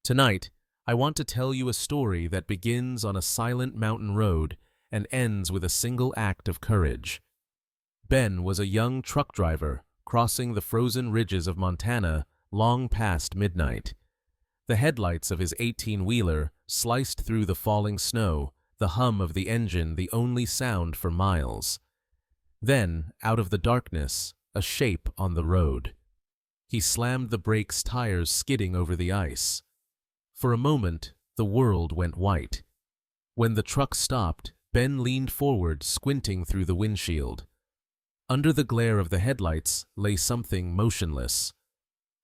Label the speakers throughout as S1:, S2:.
S1: Tonight, I want to tell you a story that begins on a silent mountain road and ends with a single act of courage. Ben was a young truck driver crossing the frozen ridges of Montana long past midnight. The headlights of his 18-wheeler sliced through the falling snow, the hum of the engine the only sound for miles. Then, out of the darkness, a shape on the road. He slammed the brakes, tires skidding over the ice. For a moment, the world went white. When the truck stopped, Ben leaned forward, squinting through the windshield. Under the glare of the headlights lay something motionless.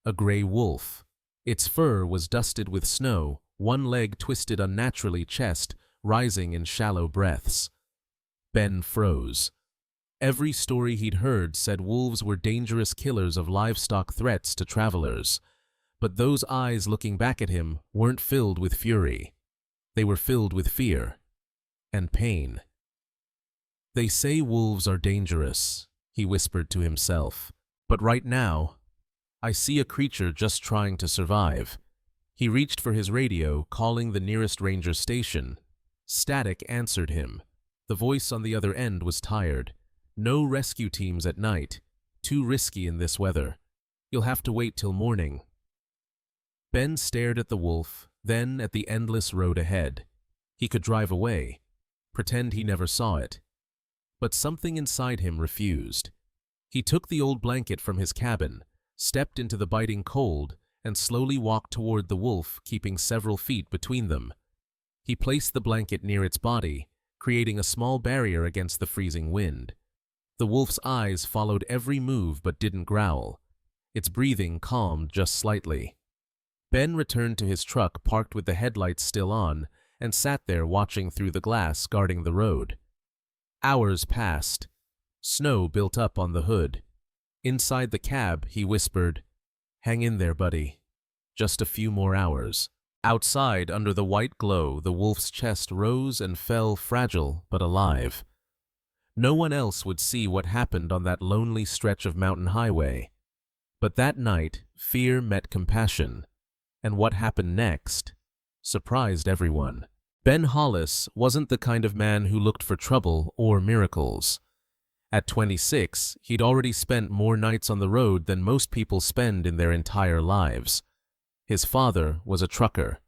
S1: A gray wolf. Its fur was dusted with snow, one leg twisted unnaturally, chest rising in shallow breaths. Ben froze. Every story he'd heard said wolves were dangerous killers of livestock, threats to travelers. But those eyes looking back at him weren't filled with fury. They were filled with fear and pain. "They say wolves are dangerous," he whispered to himself. "But right now, I see a creature just trying to survive." He reached for his radio, calling the nearest ranger station. Static answered him. The voice on the other end was tired. "No rescue teams at night. Too risky in this weather. You'll have to wait till morning." Ben stared at the wolf, then at the endless road ahead. He could drive away, pretend he never saw it. But something inside him refused. He took the old blanket from his cabin, stepped into the biting cold, and slowly walked toward the wolf, keeping several feet between them. He placed the blanket near its body, creating a small barrier against the freezing wind. The wolf's eyes followed every move but didn't growl. Its breathing calmed just slightly. Ben returned to his truck, parked with the headlights still on, and sat there watching through the glass, guarding the road. Hours passed. Snow built up on the hood. Inside the cab, he whispered, "Hang in there, buddy. Just a few more hours." Outside, under the white glow, the wolf's chest rose and fell, fragile but alive. No one else would see what happened on that lonely stretch of mountain highway. But that night, fear met compassion. And what happened next surprised everyone. Ben Hollis wasn't the kind of man who looked for trouble or miracles. At 26, he'd already spent more nights on the road than most people spend in their entire lives. His father was a trucker.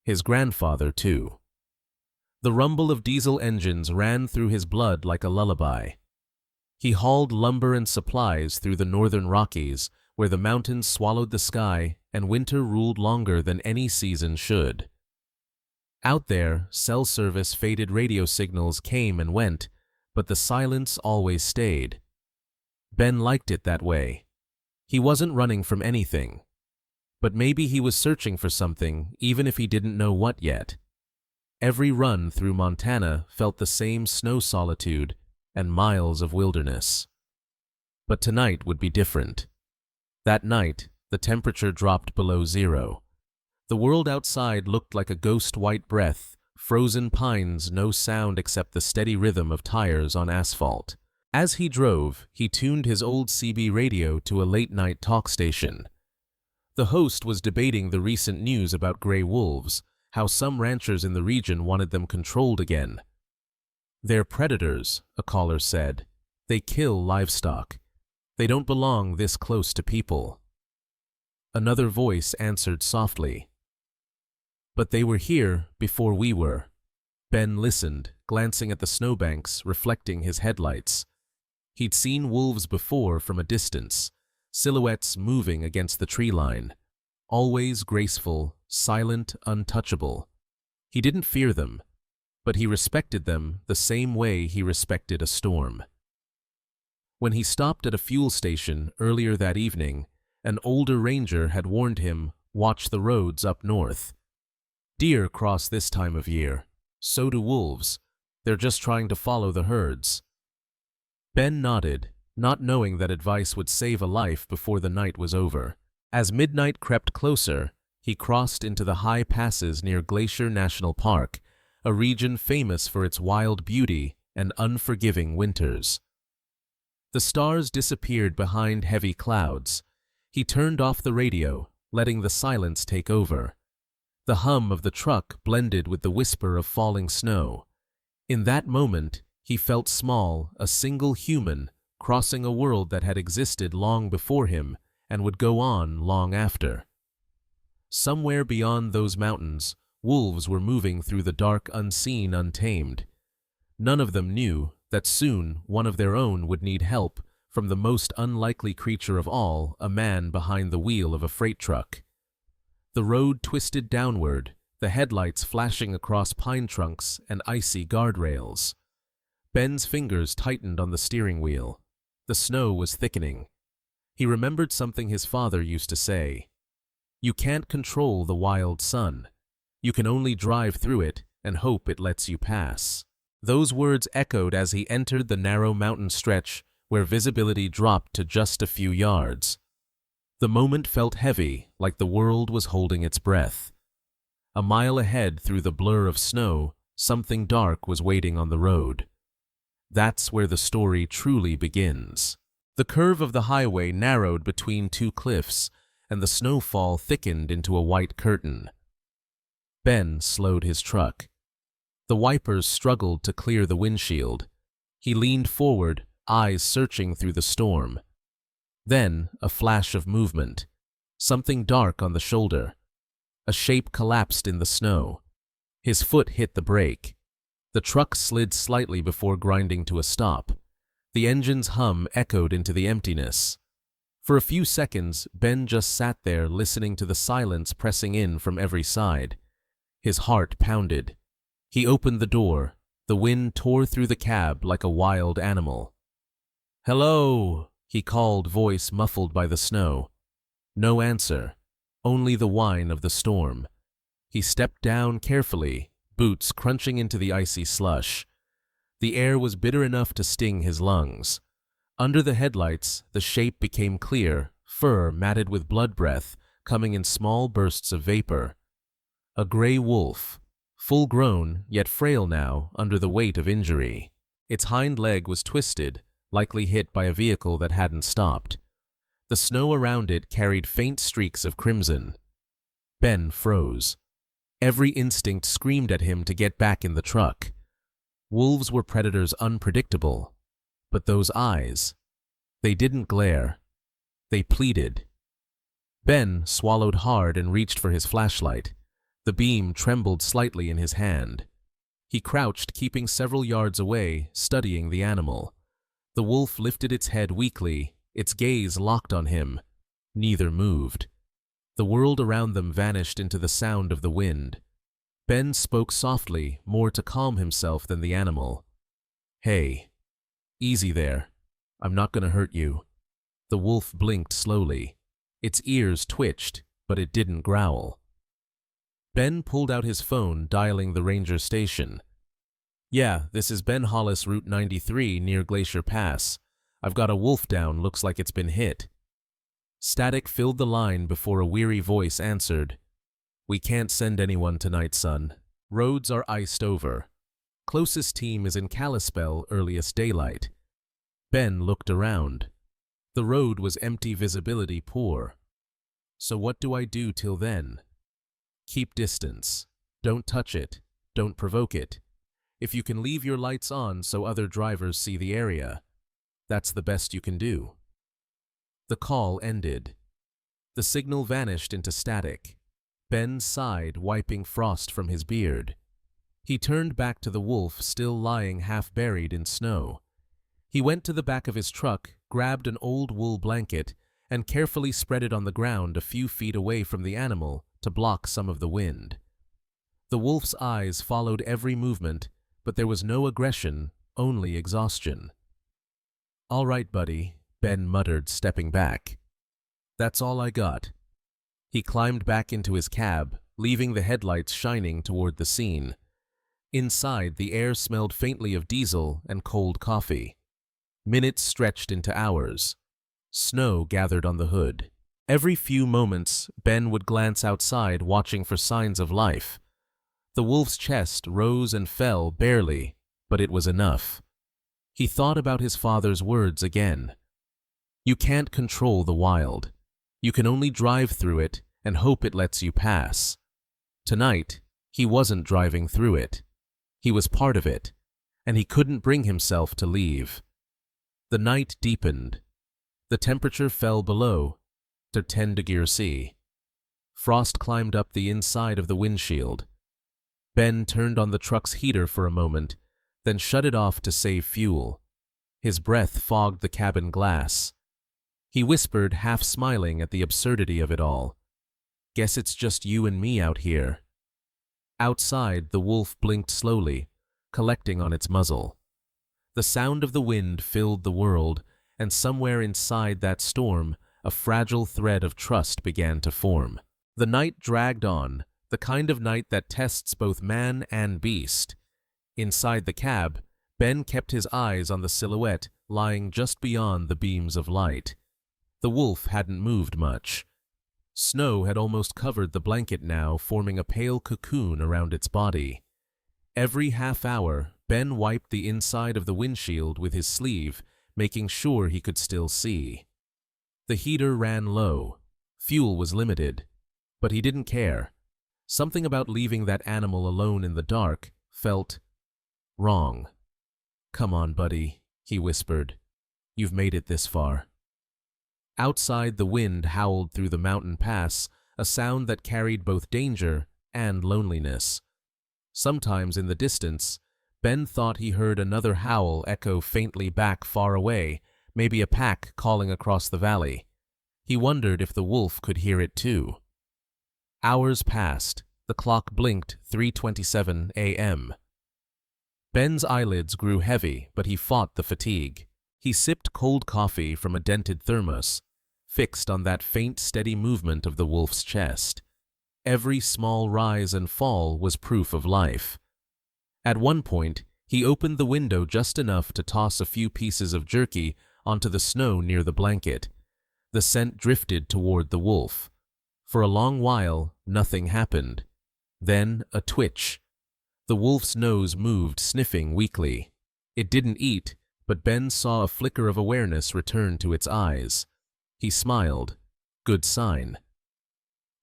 S1: His grandfather, too. The rumble of diesel engines ran through his blood like a lullaby. He hauled lumber and supplies through the northern Rockies, where the mountains swallowed the sky and winter ruled longer than any season should. Out there, cell service faded, radio signals came and went, but the silence always stayed. Ben liked it that way. He wasn't running from anything. But maybe he was searching for something, even if he didn't know what yet. Every run through Montana felt the same snow solitude and miles of wilderness. But tonight would be different. That night, the temperature dropped below zero. The world outside looked like a ghost white breath, frozen pines, no sound except the steady rhythm of tires on asphalt. As he drove, he tuned his old CB radio to a late-night talk station. The host was debating the recent news about gray wolves, how some ranchers in the region wanted them controlled again. "They're predators," a caller said. "They kill livestock. They don't belong this close to people." Another voice answered softly, "But they were here before we were." Ben listened, glancing at the snowbanks, reflecting his headlights. He'd seen wolves before from a distance, silhouettes moving against the tree line. Always graceful, silent, untouchable. He didn't fear them, but he respected them the same way he respected a storm. When he stopped at a fuel station earlier that evening, an older ranger had warned him, "Watch the roads up north. Deer cross this time of year. So do wolves. They're just trying to follow the herds." Ben nodded, not knowing that advice would save a life before the night was over. As midnight crept closer, he crossed into the high passes near Glacier National Park, a region famous for its wild beauty and unforgiving winters. The stars disappeared behind heavy clouds. He turned off the radio, letting the silence take over. The hum of the truck blended with the whisper of falling snow. In that moment, he felt small, a single human, crossing a world that had existed long before him and would go on long after. Somewhere beyond those mountains, wolves were moving through the dark, unseen, untamed. None of them knew that soon one of their own would need help from the most unlikely creature of all, a man behind the wheel of a freight truck. The road twisted downward, the headlights flashing across pine trunks and icy guardrails. Ben's fingers tightened on the steering wheel. The snow was thickening. He remembered something his father used to say. You can't control the wild sun. You can only drive through it and hope it lets you pass. Those words echoed as he entered the narrow mountain stretch where visibility dropped to just a few yards. The moment felt heavy, like the world was holding its breath. A mile ahead through the blur of snow, something dark was waiting on the road. That's where the story truly begins. The curve of the highway narrowed between two cliffs, and the snowfall thickened into a white curtain. Ben slowed his truck. The wipers struggled to clear the windshield. He leaned forward, eyes searching through the storm. Then, a flash of movement. Something dark on the shoulder. A shape collapsed in the snow. His foot hit the brake. The truck slid slightly before grinding to a stop. The engine's hum echoed into the emptiness. For a few seconds, Ben just sat there listening to the silence pressing in from every side. His heart pounded. He opened the door. The wind tore through the cab like a wild animal. "Hello," he called, voice muffled by the snow. No answer, only the whine of the storm. He stepped down carefully, boots crunching into the icy slush. The air was bitter enough to sting his lungs. Under the headlights, the shape became clear, fur matted with blood breath, coming in small bursts of vapor. A gray wolf, full-grown, yet frail now under the weight of injury. Its hind leg was twisted, likely hit by a vehicle that hadn't stopped. The snow around it carried faint streaks of crimson. Ben froze. Every instinct screamed at him to get back in the truck. Wolves were predators unpredictable. But those eyes, they didn't glare. They pleaded. Ben swallowed hard and reached for his flashlight. The beam trembled slightly in his hand. He crouched, keeping several yards away, studying the animal. The wolf lifted its head weakly, its gaze locked on him. Neither moved. The world around them vanished into the sound of the wind. Ben spoke softly, more to calm himself than the animal. "Hey, easy there. I'm not going to hurt you." The wolf blinked slowly. Its ears twitched, but it didn't growl. Ben pulled out his phone, dialing the ranger station. "Yeah, this is Ben Hollis, Route 93 near Glacier Pass. I've got a wolf down, looks like it's been hit." Static filled the line before a weary voice answered. "We can't send anyone tonight, son. Roads are iced over. Closest team is in Kalispell, earliest daylight." Ben looked around. The road was empty, visibility poor. "So what do I do till then?" "Keep distance. Don't touch it. Don't provoke it. If you can leave your lights on so other drivers see the area, that's the best you can do." The call ended. The signal vanished into static. Ben sighed, wiping frost from his beard. He turned back to the wolf, still lying half-buried in snow. He went to the back of his truck, grabbed an old wool blanket, and carefully spread it on the ground a few feet away from the animal to block some of the wind. The wolf's eyes followed every movement, but there was no aggression, only exhaustion. "All right, buddy," Ben muttered, stepping back. "That's all I got." He climbed back into his cab, leaving the headlights shining toward the scene. Inside, the air smelled faintly of diesel and cold coffee. Minutes stretched into hours. Snow gathered on the hood. Every few moments, Ben would glance outside, watching for signs of life. The wolf's chest rose and fell barely, but it was enough. He thought about his father's words again. You can't control the wild. You can only drive through it and hope it lets you pass. Tonight, he wasn't driving through it. He was part of it, and he couldn't bring himself to leave. The night deepened. The temperature fell below to 10 degrees C. Frost climbed up the inside of the windshield. Ben turned on the truck's heater for a moment, then shut it off to save fuel. His breath fogged the cabin glass. He whispered, half smiling at the absurdity of it all. "Guess it's just you and me out here." Outside, the wolf blinked slowly, collecting on its muzzle. The sound of the wind filled the world, and somewhere inside that storm, a fragile thread of trust began to form. The night dragged on, the kind of night that tests both man and beast. Inside the cab, Ben kept his eyes on the silhouette lying just beyond the beams of light. The wolf hadn't moved much. Snow had almost covered the blanket now, forming a pale cocoon around its body. Every half hour, Ben wiped the inside of the windshield with his sleeve, making sure he could still see. The heater ran low. Fuel was limited. But he didn't care. Something about leaving that animal alone in the dark felt wrong. "Come on, buddy," he whispered. "You've made it this far." Outside, the wind howled through the mountain pass, a sound that carried both danger and loneliness. Sometimes in the distance, Ben thought he heard another howl echo faintly back far away, maybe a pack calling across the valley. He wondered if the wolf could hear it too. Hours passed. The clock blinked 3:27 a.m. Ben's eyelids grew heavy, but he fought the fatigue. He sipped cold coffee from a dented thermos, fixed on that faint, steady movement of the wolf's chest. Every small rise and fall was proof of life. At one point, he opened the window just enough to toss a few pieces of jerky onto the snow near the blanket. The scent drifted toward the wolf. For a long while, nothing happened. Then, a twitch. The wolf's nose moved, sniffing weakly. It didn't eat, but Ben saw a flicker of awareness return to its eyes. He smiled. Good sign.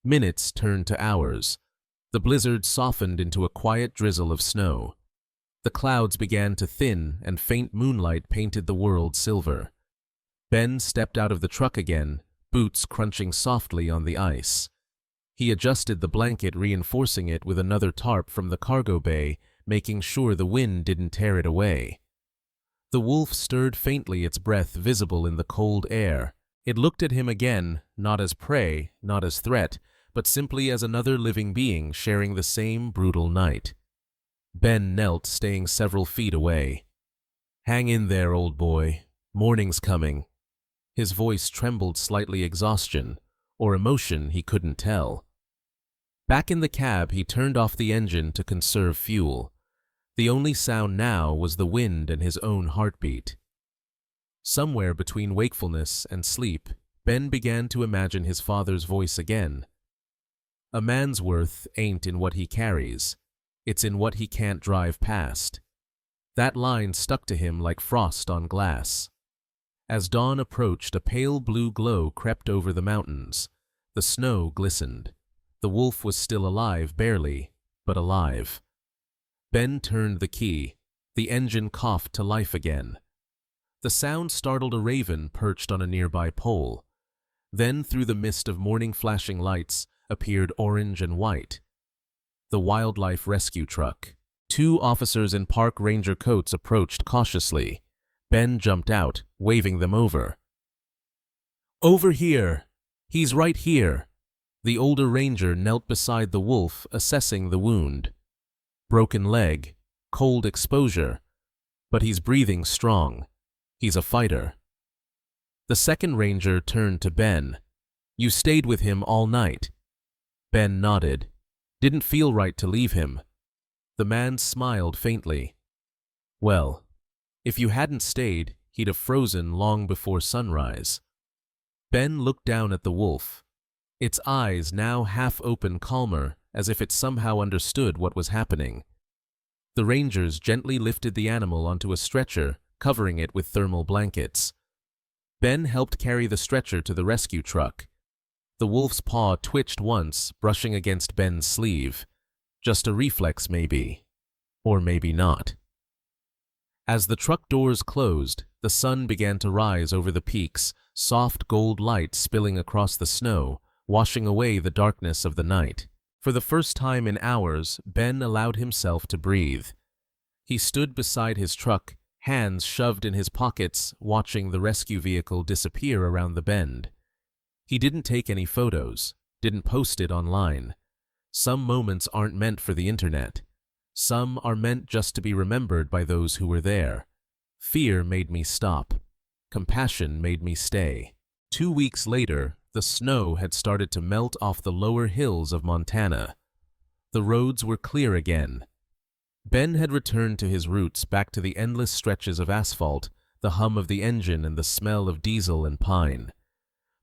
S1: Minutes turned to hours. The blizzard softened into a quiet drizzle of snow. The clouds began to thin, and faint moonlight painted the world silver. Ben stepped out of the truck again, boots crunching softly on the ice. He adjusted the blanket, reinforcing it with another tarp from the cargo bay, making sure the wind didn't tear it away. The wolf stirred faintly, its breath visible in the cold air. It looked at him again, not as prey, not as threat, but simply as another living being sharing the same brutal night. Ben knelt, staying several feet away. "Hang in there, old boy. Morning's coming." His voice trembled slightly, exhaustion, or emotion he couldn't tell. Back in the cab, he turned off the engine to conserve fuel. The only sound now was the wind and his own heartbeat. Somewhere between wakefulness and sleep, Ben began to imagine his father's voice again. "A man's worth ain't in what he carries. It's in what he can't drive past." That line stuck to him like frost on glass. As dawn approached, a pale blue glow crept over the mountains. The snow glistened. The wolf was still alive, barely, but alive. Ben turned the key. The engine coughed to life again. The sound startled a raven perched on a nearby pole. Then, through the mist of morning flashing lights, appeared orange and white. The wildlife rescue truck. 2 officers in park ranger coats approached cautiously. Ben jumped out, waving them over. "Over here! He's right here!" The older ranger knelt beside the wolf, assessing the wound. Broken leg, cold exposure, but he's breathing strong. He's a fighter. The second ranger turned to Ben. "You stayed with him all night." Ben nodded. Didn't feel right to leave him. The man smiled faintly. "Well, if you hadn't stayed, he'd have frozen long before sunrise." Ben looked down at the wolf. Its eyes, now half open, calmer, as if it somehow understood what was happening. The rangers gently lifted the animal onto a stretcher, covering it with thermal blankets. Ben helped carry the stretcher to the rescue truck. The wolf's paw twitched once, brushing against Ben's sleeve. Just a reflex maybe. Or maybe not. As the truck doors closed, the sun began to rise over the peaks, soft gold light spilling across the snow, washing away the darkness of the night. For the first time in hours, Ben allowed himself to breathe. He stood beside his truck, hands shoved in his pockets, watching the rescue vehicle disappear around the bend. He didn't take any photos, didn't post it online. Some moments aren't meant for the internet. Some are meant just to be remembered by those who were there. Fear made me stop. Compassion made me stay. 2 weeks later, the snow had started to melt off the lower hills of Montana. The roads were clear again. Ben had returned to his roots, back to the endless stretches of asphalt, the hum of the engine and the smell of diesel and pine.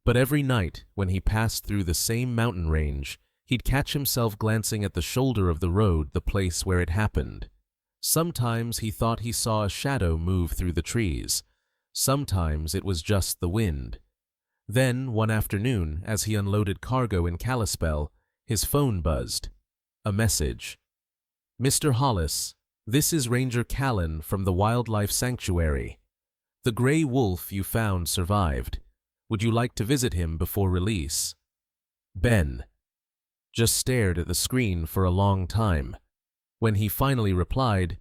S1: But every night, when he passed through the same mountain range, he'd catch himself glancing at the shoulder of the road, the place where it happened. Sometimes he thought he saw a shadow move through the trees. Sometimes it was just the wind. Then, one afternoon, as he unloaded cargo in Kalispell, his phone buzzed. A message. "Mr. Hollis, this is Ranger Callan from the Wildlife Sanctuary. The gray wolf you found survived. Would you like to visit him before release?" Ben just stared at the screen for a long time. When he finally replied,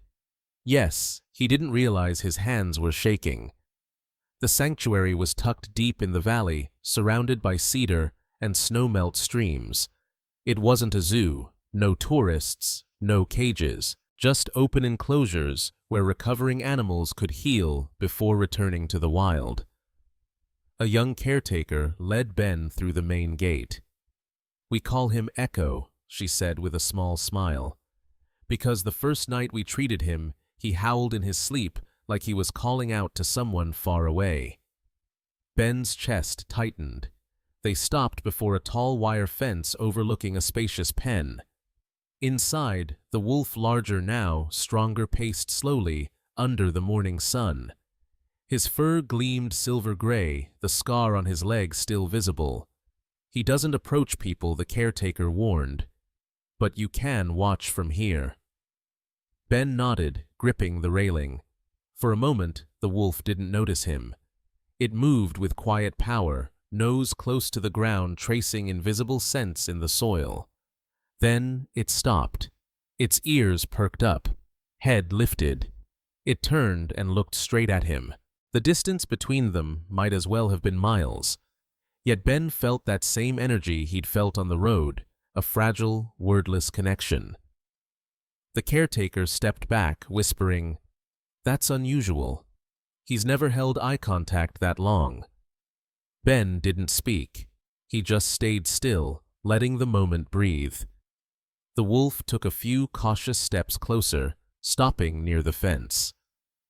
S1: yes, he didn't realize his hands were shaking. The sanctuary was tucked deep in the valley, surrounded by cedar and snowmelt streams. It wasn't a zoo, no tourists, no cages, just open enclosures where recovering animals could heal before returning to the wild. A young caretaker led Ben through the main gate. "We call him Echo," she said with a small smile. "Because the first night we treated him, he howled in his sleep like he was calling out to someone far away." Ben's chest tightened. They stopped before a tall wire fence overlooking a spacious pen. Inside, the wolf, larger now, stronger, paced slowly under the morning sun. His fur gleamed silver gray, the scar on his leg still visible. "He doesn't approach people," the caretaker warned. "But you can watch from here." Ben nodded, gripping the railing. For a moment, the wolf didn't notice him. It moved with quiet power, nose close to the ground, tracing invisible scents in the soil. Then it stopped. Its ears perked up, head lifted. It turned and looked straight at him. The distance between them might as well have been miles. Yet Ben felt that same energy he'd felt on the road, a fragile, wordless connection. The caretaker stepped back, whispering, "That's unusual. He's never held eye contact that long." Ben didn't speak. He just stayed still, letting the moment breathe. The wolf took a few cautious steps closer, stopping near the fence.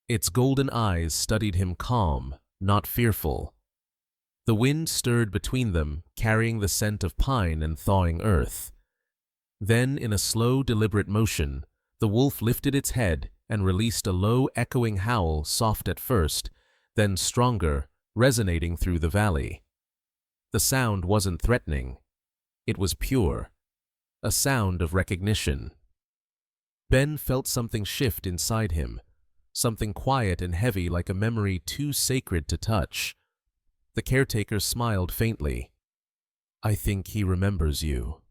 S1: Its golden eyes studied him, calm, not fearful. The wind stirred between them, carrying the scent of pine and thawing earth. Then, in a slow, deliberate motion, the wolf lifted its head and released a low, echoing howl, soft at first, then stronger, resonating through the valley. The sound wasn't threatening. It was pure. A sound of recognition. Ben felt something shift inside him, something quiet and heavy, like a memory too sacred to touch. The caretaker smiled faintly. "I think he remembers you."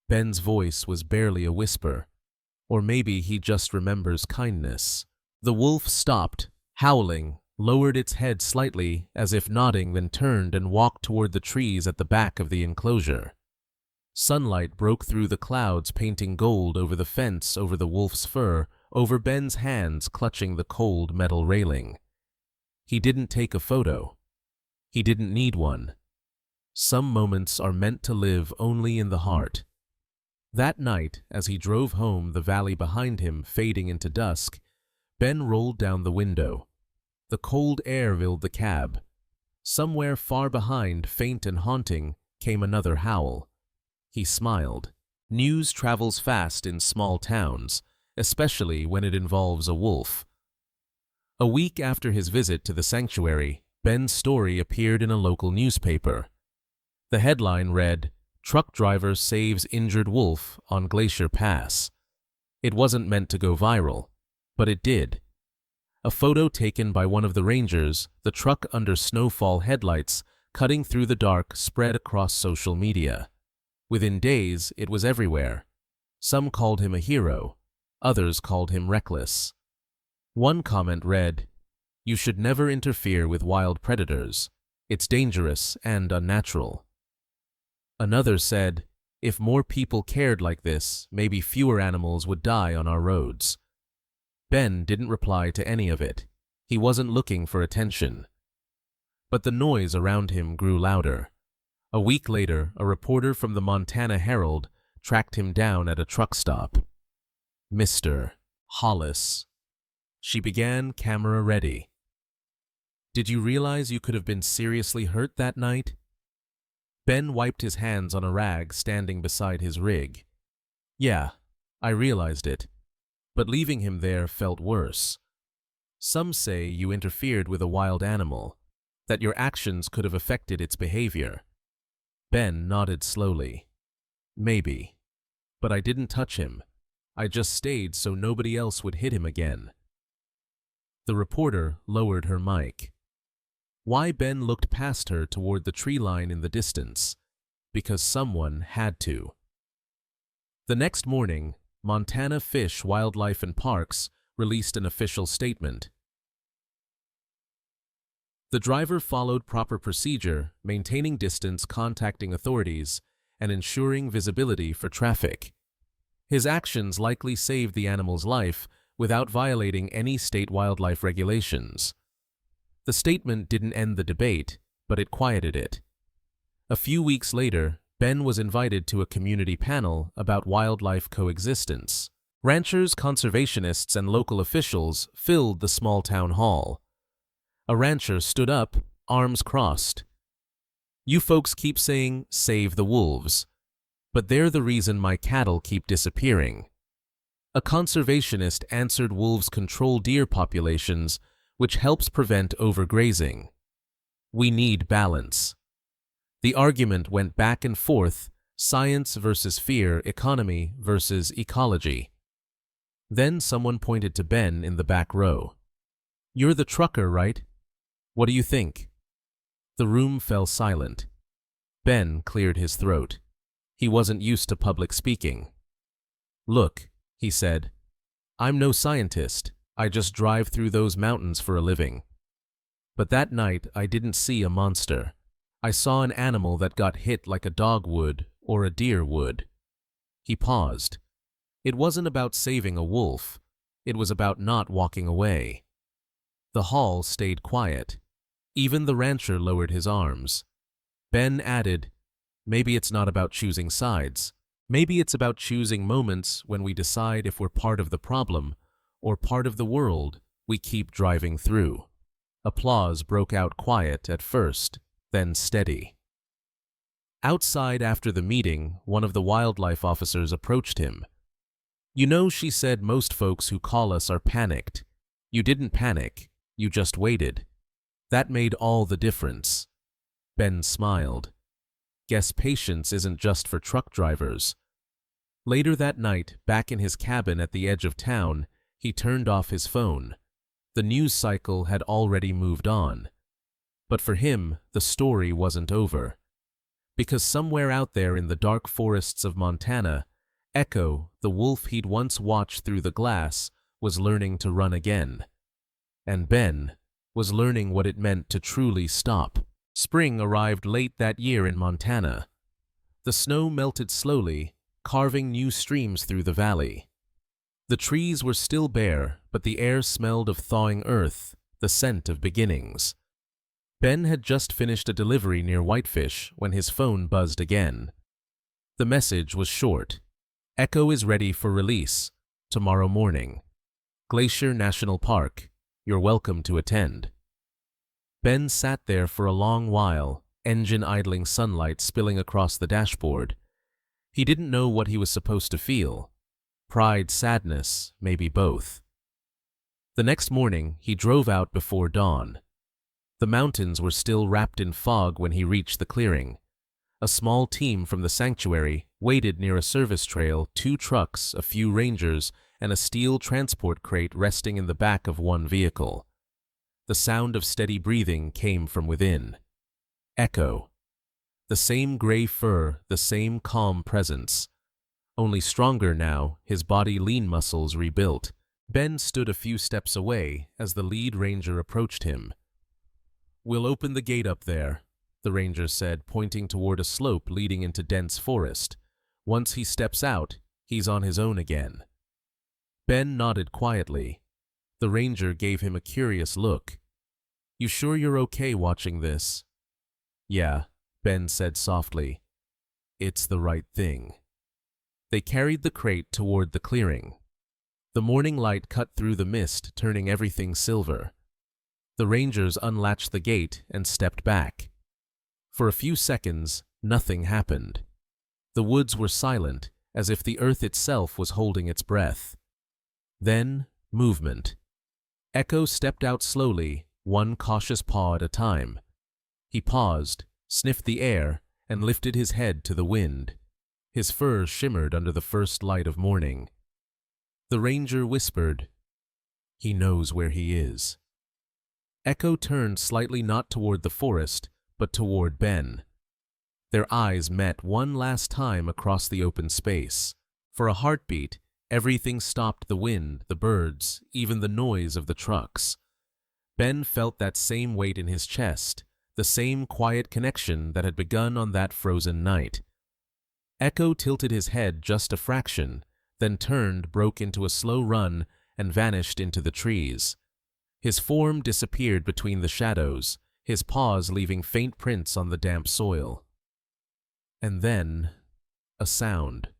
S1: Ben's voice was barely a whisper. Or maybe he just remembers kindness. The wolf stopped, howling, lowered its head slightly, as if nodding, then turned and walked toward the trees at the back of the enclosure. Sunlight broke through the clouds, painting gold over the fence, over the wolf's fur, over Ben's hands clutching the cold metal railing. He didn't take a photo. He didn't need one. Some moments are meant to live only in the heart. That night, as he drove home, the valley behind him fading into dusk, Ben rolled down the window. The cold air filled the cab. Somewhere far behind, faint and haunting, came another howl. He smiled. News travels fast in small towns, especially when it involves a wolf. A week after his visit to the sanctuary, Ben's story appeared in a local newspaper. The headline read, Truck driver saves injured wolf on Glacier Pass. It wasn't meant to go viral, but it did. A photo taken by one of the rangers, the truck under snowfall headlights cutting through the dark, spread across social media. Within days, it was everywhere. Some called him a hero, others called him reckless. One comment read, "You should never interfere with wild predators. It's dangerous and unnatural." Another said, "If more people cared like this, maybe fewer animals would die on our roads." Ben didn't reply to any of it. He wasn't looking for attention. But the noise around him grew louder. A week later, a reporter from the Montana Herald tracked him down at a truck stop. "Mr. Hollis." She began, camera ready. "Did you realize you could have been seriously hurt that night?" Ben wiped his hands on a rag standing beside his rig. "Yeah, I realized it. But leaving him there felt worse. Some say you interfered with a wild animal, that your actions could have affected its behavior." Ben nodded slowly. "Maybe. But I didn't touch him. I just stayed so nobody else would hit him again." The reporter lowered her mic. Why Ben looked past her toward the tree line in the distance? Because someone had to. The next morning, Montana Fish, Wildlife and Parks released an official statement. The driver followed proper procedure, maintaining distance, contacting authorities, and ensuring visibility for traffic. His actions likely saved the animal's life without violating any state wildlife regulations. The statement didn't end the debate, but it quieted it. A few weeks later, Ben was invited to a community panel about wildlife coexistence. Ranchers, conservationists, and local officials filled the small town hall. A rancher stood up, arms crossed. "You folks keep saying, 'Save the wolves,' but they're the reason my cattle keep disappearing." A conservationist answered, "Wolves control deer populations, which helps prevent overgrazing. We need balance." The argument went back and forth, science versus fear, economy versus ecology. Then someone pointed to Ben in the back row. "You're the trucker, right? What do you think?" The room fell silent. Ben cleared his throat. He wasn't used to public speaking. "Look," he said, "I'm no scientist. I just drive through those mountains for a living. But that night I didn't see a monster. I saw an animal that got hit like a dog would or a deer would." He paused. It wasn't about saving a wolf. It was about not walking away. The hall stayed quiet. Even the rancher lowered his arms. Ben added, "Maybe it's not about choosing sides. Maybe it's about choosing moments when we decide if we're part of the problem or part of the world we keep driving through." Applause broke out, quiet at first, then steady. Outside after the meeting, one of the wildlife officers approached him. "You know," she said, "most folks who call us are panicked. You didn't panic, you just waited. That made all the difference." Ben smiled. Guess patience isn't just for truck drivers. Later that night, back in his cabin at the edge of town, he turned off his phone. The news cycle had already moved on. But for him, the story wasn't over. Because somewhere out there in the dark forests of Montana, Echo, the wolf he'd once watched through the glass, was learning to run again. And Ben was learning what it meant to truly stop. Spring arrived late that year in Montana. The snow melted slowly, carving new streams through the valley. The trees were still bare, but the air smelled of thawing earth, the scent of beginnings. Ben had just finished a delivery near Whitefish when his phone buzzed again. The message was short. "Echo is ready for release tomorrow morning. Glacier National Park. You're welcome to attend." Ben sat there for a long while, engine idling, sunlight spilling across the dashboard. He didn't know what he was supposed to feel. Pride, sadness, maybe both. The next morning, he drove out before dawn. The mountains were still wrapped in fog when he reached the clearing. A small team from the sanctuary waited near a service trail, 2 trucks, a few rangers, and a steel transport crate resting in the back of one vehicle. The sound of steady breathing came from within. Echo. The same gray fur, the same calm presence. Only stronger now, his body lean muscles rebuilt. Ben stood a few steps away as the lead ranger approached him. "We'll open the gate up there," the ranger said, pointing toward a slope leading into dense forest. "Once he steps out, he's on his own again." Ben nodded quietly. The ranger gave him a curious look. "You sure you're okay watching this?" "Yeah," Ben said softly. "It's the right thing." They carried the crate toward the clearing. The morning light cut through the mist, turning everything silver. The rangers unlatched the gate and stepped back. For a few seconds, nothing happened. The woods were silent, as if the earth itself was holding its breath. Then, movement. Echo stepped out slowly, one cautious paw at a time. He paused, sniffed the air, and lifted his head to the wind. His fur shimmered under the first light of morning. The ranger whispered, "He knows where he is." Echo turned slightly, not toward the forest, but toward Ben. Their eyes met one last time across the open space. For a heartbeat, everything stopped: the wind, the birds, even the noise of the trucks. Ben felt that same weight in his chest, the same quiet connection that had begun on that frozen night. Echo tilted his head just a fraction, then turned, broke into a slow run, and vanished into the trees. His form disappeared between the shadows, his paws leaving faint prints on the damp soil. And then, a sound.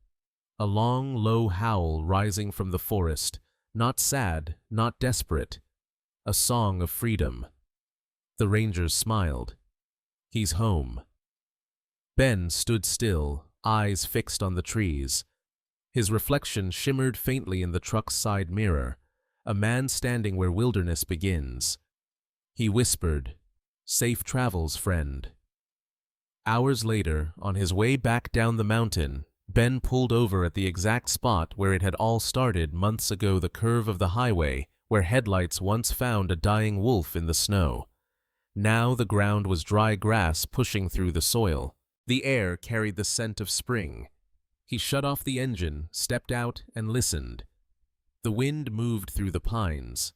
S1: A long, low howl rising from the forest, not sad, not desperate. A song of freedom. The rangers smiled. He's home. Ben stood still, eyes fixed on the trees. His reflection shimmered faintly in the truck's side mirror, a man standing where wilderness begins. He whispered, "Safe travels, friend." Hours later, on his way back down the mountain, Ben pulled over at the exact spot where it had all started months ago, the curve of the highway, where headlights once found a dying wolf in the snow. Now the ground was dry grass pushing through the soil. The air carried the scent of spring. He shut off the engine, stepped out, and listened. The wind moved through the pines.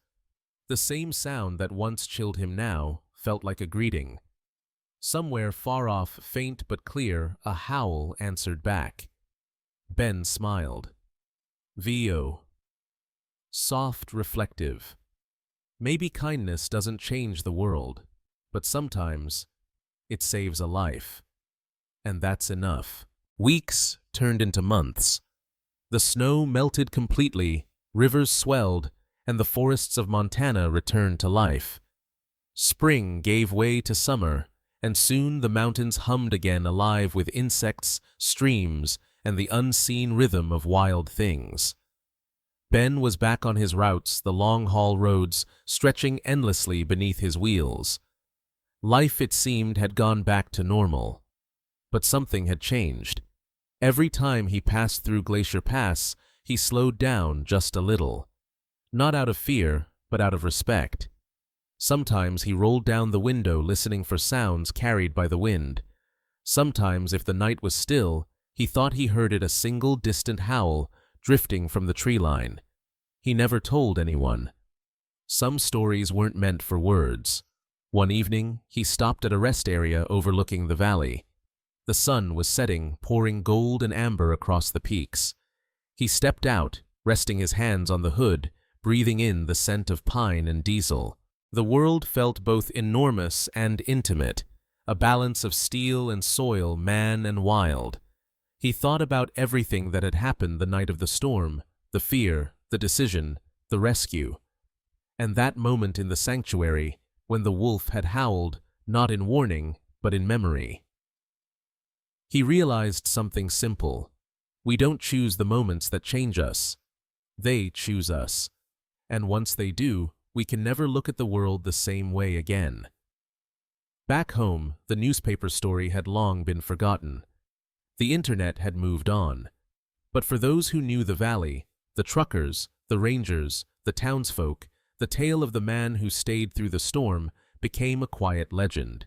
S1: The same sound that once chilled him now felt like a greeting. Somewhere far off, faint but clear, a howl answered back. Ben smiled. VO. Soft, reflective. Maybe kindness doesn't change the world, but sometimes it saves a life. And that's enough. Weeks turned into months. The snow melted completely, rivers swelled, and the forests of Montana returned to life. Spring gave way to summer, and soon the mountains hummed again, alive with insects, streams, and the unseen rhythm of wild things. Ben was back on his routes, the long-haul roads stretching endlessly beneath his wheels. Life, it seemed, had gone back to normal. But something had changed. Every time he passed through Glacier Pass, he slowed down just a little. Not out of fear, but out of respect. Sometimes he rolled down the window, listening for sounds carried by the wind. Sometimes, if the night was still, he thought he heard it, a single distant howl drifting from the tree line. He never told anyone. Some stories weren't meant for words. One evening, he stopped at a rest area overlooking the valley. The sun was setting, pouring gold and amber across the peaks. He stepped out, resting his hands on the hood, breathing in the scent of pine and diesel. The world felt both enormous and intimate, a balance of steel and soil, man and wild. He thought about everything that had happened the night of the storm, the fear, the decision, the rescue. And that moment in the sanctuary, when the wolf had howled, not in warning, but in memory. He realized something simple. We don't choose the moments that change us. They choose us. And once they do, we can never look at the world the same way again. Back home, the newspaper story had long been forgotten. The internet had moved on. But for those who knew the valley, the truckers, the rangers, the townsfolk, the tale of the man who stayed through the storm became a quiet legend.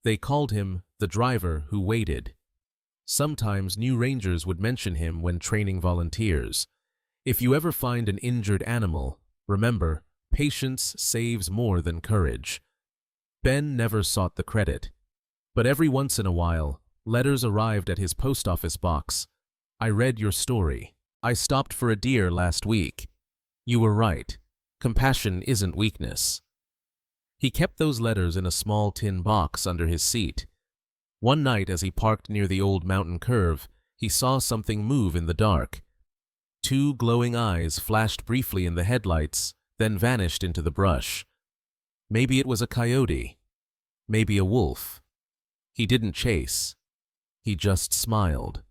S1: They called him the driver who waited. Sometimes new rangers would mention him when training volunteers. If you ever find an injured animal, remember, patience saves more than courage. Ben never sought the credit. But every once in a while, letters arrived at his post office box. I read your story. I stopped for a deer last week. You were right. Compassion isn't weakness. He kept those letters in a small tin box under his seat. One night as he parked near the old mountain curve, he saw something move in the dark. Two glowing eyes flashed briefly in the headlights, then vanished into the brush. Maybe it was a coyote. Maybe a wolf. He didn't chase. He just smiled.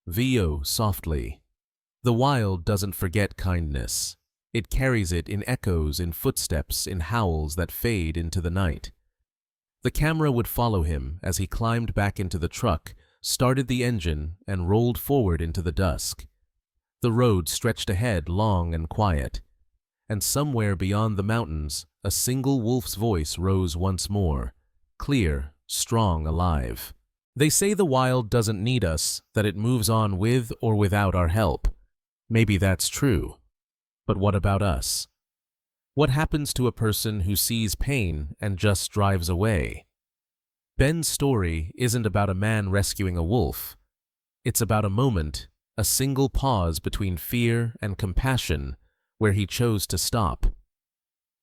S1: VO softly. The wild doesn't forget kindness. It carries it in echoes, in footsteps, in howls that fade into the night. The camera would follow him as he climbed back into the truck, started the engine, and rolled forward into the dusk. The road stretched ahead long and quiet. And somewhere beyond the mountains, a single wolf's voice rose once more, clear, strong, alive. They say the wild doesn't need us, that it moves on with or without our help. Maybe that's true. But what about us? What happens to a person who sees pain and just drives away? Ben's story isn't about a man rescuing a wolf. It's about a moment, a single pause between fear and compassion, where he chose to stop.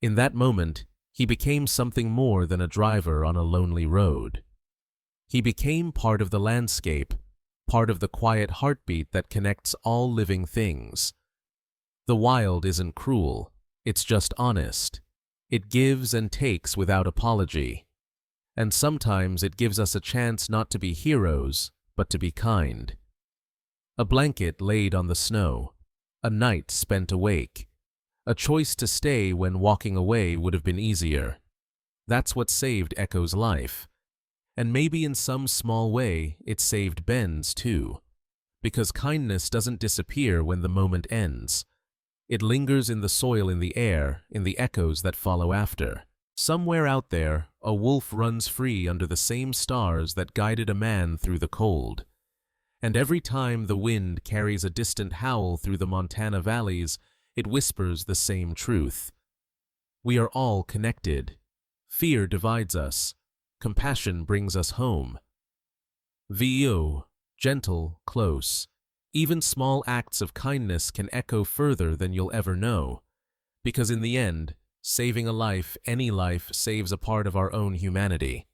S1: In that moment, he became something more than a driver on a lonely road. He became part of the landscape, part of the quiet heartbeat that connects all living things. The wild isn't cruel, it's just honest. It gives and takes without apology. And sometimes it gives us a chance not to be heroes, but to be kind. A blanket laid on the snow, a night spent awake, a choice to stay when walking away would have been easier. That's what saved Echo's life. And maybe in some small way, it saved Ben's too. Because kindness doesn't disappear when the moment ends. It lingers in the soil, in the air, in the echoes that follow after. Somewhere out there, a wolf runs free under the same stars that guided a man through the cold. And every time the wind carries a distant howl through the Montana valleys, it whispers the same truth. We are all connected. Fear divides us. Compassion brings us home. VO, gentle, close. Even small acts of kindness can echo further than you'll ever know. Because in the end, saving a life, any life, saves a part of our own humanity.